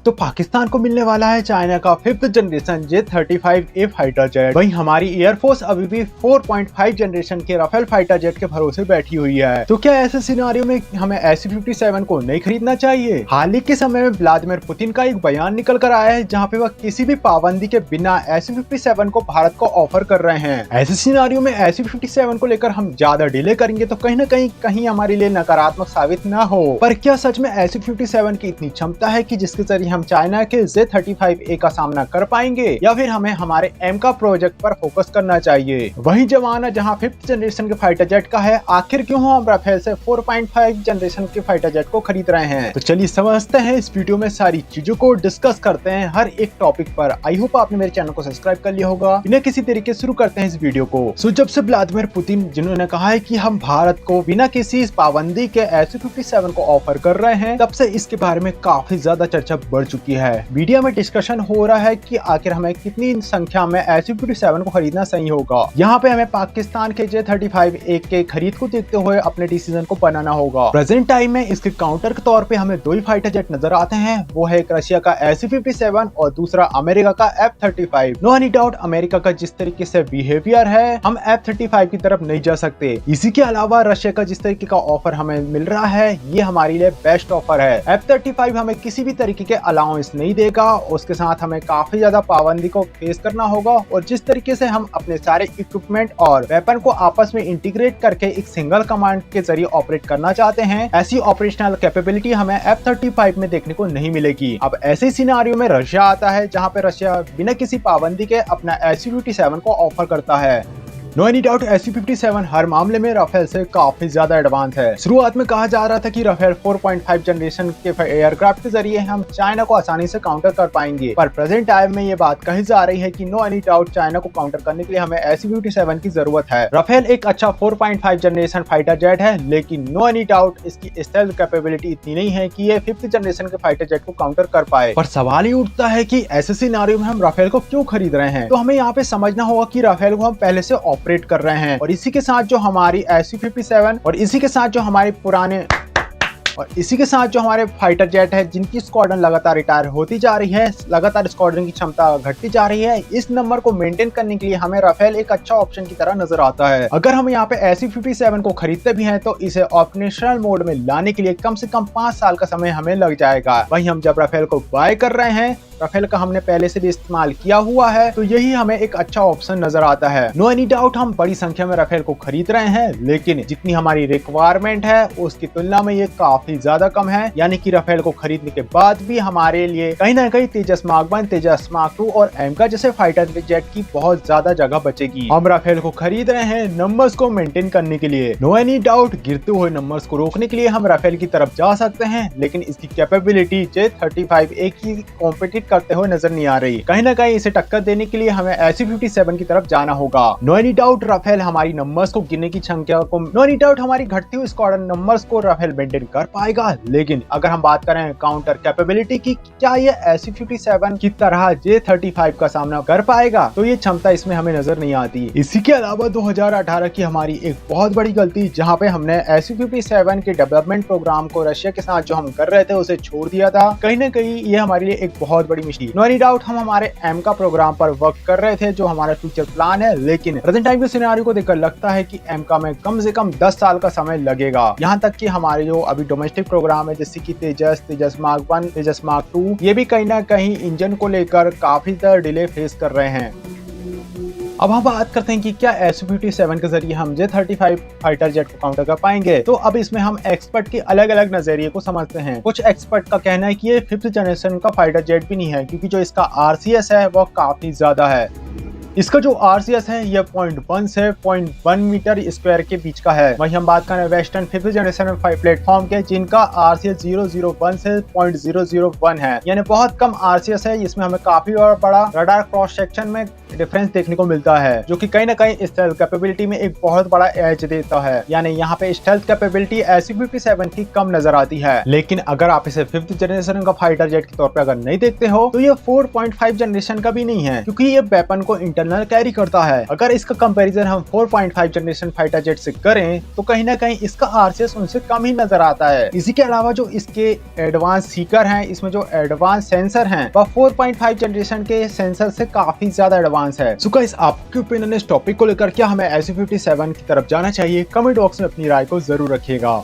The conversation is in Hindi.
तो पाकिस्तान को मिलने वाला है चाइना का 5th generation J-35A fighter jet. वहीं हमारी एयरफोर्स अभी भी 4.5 जनरेशन के राफेल फाइटर जेट के भरोसे बैठी हुई है। तो क्या ऐसे सिनेरियो में हमें SU-57 को नहीं खरीदना चाहिए? हाल ही के समय में व्लादिमीर पुतिन का एक बयान निकल कर आया है जहाँ पे वह किसी भी पाबंदी के बिना SU-57 को भारत को ऑफर कर रहे हैं। ऐसे सिनेरियो में SU-57 को लेकर हम ज्यादा डिले करेंगे तो कहीं न कहीं हमारे लिए नकारात्मक साबित ना हो। पर क्या सच में SU-57 की इतनी क्षमता है कि जिसके जरिए हम चाइना के J-35A का सामना कर पाएंगे, या फिर हमें हमारे एमका प्रोजेक्ट पर फोकस करना चाहिए? वही जमाना जहां 5th जनरेशन के फाइटर जेट का है, आखिर क्यों हम राफेल से 4.5 जनरेशन के फाइटर जेट को खरीद रहे हैं? तो चलिए समझते हैं इस वीडियो में सारी चीजों को, डिस्कस करते हैं हर एक टॉपिक पर। आई होप आपने मेरे चैनल को सब्सक्राइब कर लिया होगा। बिना किसी तरीके शुरू करते हैं इस वीडियो को। सो जब से व्लादिमीर पुतिन जिन्होंने कहा है कि हम भारत को बिना किसी पाबंदी के SU-57 को ऑफर कर रहे हैं, तब से इसके बारे में काफी ज्यादा चर्चा बढ़ चुकी है। मीडिया में डिस्कशन हो रहा है कि आखिर हमें कितनी संख्या में SU-57 को खरीदना सही होगा। यहाँ पे हमें पाकिस्तान के J-35A के खरीद को देखते हुए अपने डिसीजन को बनाना होगा। प्रेजेंट टाइम में इसके काउंटर के तौर पे हमें दो ही फाइटर जेट नजर आते हैं, वो है एक रशिया का SU-57 और दूसरा अमेरिका का F-35। No any doubt America का जिस तरीके से बिहेवियर है, हम F-35 की तरफ नहीं जा सकते। इसी के अलावा रशिया का जिस तरीके का ऑफर हमें मिल रहा है, ये हमारे लिए बेस्ट ऑफर है। F-35 हमें किसी भी तरीके के अलाउंस नहीं देगा, उसके साथ हमें काफी ज्यादा पाबंदी को फेस करना होगा। और जिस तरीके से हम अपने सारे इक्विपमेंट और वेपन को आपस में इंटीग्रेट करके एक सिंगल कमांड के जरिए ऑपरेट करना चाहते हैं, ऐसी ऑपरेशनल कैपेबिलिटी हमें F-35 में देखने को नहीं मिलेगी। अब ऐसे सिनेरियो में रशिया आता है जहां पे रशिया बिना किसी पाबंदी के अपना SU-57 को ऑफर करता है। नो एनी डाउट SU-57 हर मामले में राफेल से काफी ज्यादा एडवांस है। शुरुआत में कहा जा रहा था कि राफेल 4.5 जनरेशन के एयरक्राफ्ट के जरिए हम चाइना को आसानी से काउंटर कर पाएंगे, पर प्रेजेंट टाइम में ये बात कही जा रही है कि नो एनी डाउट चाइना को काउंटर करने के लिए हमें SU-57 की जरूरत है। राफेल एक अच्छा 4.5 जनरेशन फाइटर जेट है, लेकिन नो एनी डाउट इसकी स्टेल्थ कैपेबिलिटी इतनी नहीं है कि ये 5th जनरेशन के फाइटर जेट को काउंटर कर पाए। पर सवाल ही उठता है कि ऐसे सिनेरियो में हम राफेल को क्यों खरीद रहे हैं? तो हमें यहाँ पे समझना होगा कि राफेल को हम पहले से ऑपरेट कर रहे हैं, और इसी के साथ जो हमारी SU-57 और इसी के साथ जो हमारे हमारे फाइटर जेट है, जिनकी स्क्वाड्रन लगातार रिटायर होती जा रही है, लगातार स्क्वाड्रन की क्षमता घटती जा रही है, इस नंबर को मेंटेन करने के लिए हमें राफेल एक अच्छा ऑप्शन की तरह नजर आता है। अगर हम यहाँ पे SU-57 को खरीदते भी हैं तो इसे ऑपरेशनल मोड में लाने के लिए कम से कम 5 साल का समय हमें लग जाएगा। वहीं हम जब राफेल को बाय कर रहे हैं, राफेल का हमने पहले से भी इस्तेमाल किया हुआ है, तो यही हमें एक अच्छा ऑप्शन नजर आता है। नो एनी डाउट हम बड़ी संख्या में राफेल को खरीद रहे हैं, लेकिन जितनी हमारी रिक्वायरमेंट है उसकी तुलना में ये काफी ज्यादा कम है। यानी कि राफेल को खरीदने के बाद भी हमारे लिए कहीं ना कहीं तेजस मार्क 1, तेजस मार्क 2 और एमका जैसे फाइटर जेट की बहुत ज्यादा जगह बचेगी। हम राफेल को खरीद रहे हैं नंबर्स को मेंटेन करने के लिए। नो एनी डाउट गिरते हुए नंबर्स को रोकने के लिए हम राफेल की तरफ जा सकते हैं, लेकिन इसकी कैपेबिलिटी J-35A की कॉम्पिटिट करते हुए नजर नहीं आ रही। कहीं ना कहीं इसे टक्कर देने के लिए हमें SU-57 की तरफ जाना होगा। नो एनी डाउट राफेल हमारी नंबर्स को गिनने की संख्या को, नो एनी डाउट हमारी घटती हुई स्क्वाड्रन नंबर्स को राफेल मेंटेन कर पाएगा, लेकिन अगर हम बात करें काउंटर कैपेबिलिटी की, क्या ये SU-57 की तरह J-35 का सामना कर पाएगा, तो ये क्षमता इसमें हमें नजर नहीं आती। इसी के अलावा 2018 की हमारी एक बहुत बड़ी गलती, जहाँ पे हमने SU-57 के डेवलपमेंट प्रोग्राम को रशिया के साथ जो हम कर रहे थे उसे छोड़ दिया था। कहीं ना कहीं ये हमारे लिए एक बहुत बड़ी मिस्टेक। नो एनी डाउट हम हमारे एमका प्रोग्राम पर वर्क कर रहे थे, जो हमारा फ्यूचर प्लान है, लेकिन प्रेजेंट टाइम के सिनेरियो को देखकर लगता है कि एमका में कम से कम 10 साल का समय लगेगा। यहाँ तक कि हमारे जो अभी डोमेस्टिक प्रोग्राम है, जैसे कि तेजस मार्क 1, तेजस मार्क 2, ये भी कहीं ना कहीं इंजन को लेकर काफी ज्यादा डिले फेस कर रहे हैं। अब हम बात करते हैं कि क्या SU-57 के जरिए हम J-35 फाइटर जेट को काउंटर कर पाएंगे। तो अब इसमें हम एक्सपर्ट के अलग अलग नजरिए को समझते हैं। कुछ एक्सपर्ट का कहना है कि ये 5th जनरेशन का फाइटर जेट भी नहीं है, क्योंकि जो इसका RCS है वो काफी ज्यादा है। इसका जो RCS है ये 0.1 से 0.1 मीटर स्क्वायर के बीच का है। वहीं हम बात करें वेस्टर्न 5th जनरेशन प्लेटफॉर्म के, जिनका RCS 001 से 0.001 है, यानी बहुत कम RCS है। इसमें हमें काफी और बड़ा रडार क्रॉस सेक्शन में डिफरेंस देखने को मिलता है, जो कि कहीं ना कहीं स्टेल्थ कैपेबिलिटी में एक बहुत बड़ा एज देता है। यानी यहाँ पे स्टेल्थ कैपेबिलिटी SU-57 की कम नजर आती है। लेकिन अगर आप इसे 5th जनरेशन का फाइटर जेट के तौर पे अगर नहीं देखते हो, तो ये 4.5 जनरेशन का भी नहीं है, क्योंकि ये वेपन को इंटरनल कैरी करता है। अगर इसका कंपैरिजन हम 4.5 जनरेशन फाइटर जेट से करें तो कहीं ना कहीं इसका आरसीएस उनसे कम ही नजर आता है। इसी के अलावा जो इसके एडवांस सीकर हैं, इसमें जो एडवांस सेंसर हैं वह 4.5 जनरेशन के सेंसर से काफी ज्यादा एडवांस है। सो गाइस, आपके ओपिनियन इस टॉपिक को लेकर क्या हमें SU-57 की तरफ जाना चाहिए? कमेंट बॉक्स में अपनी राय को जरूर रखिएगा।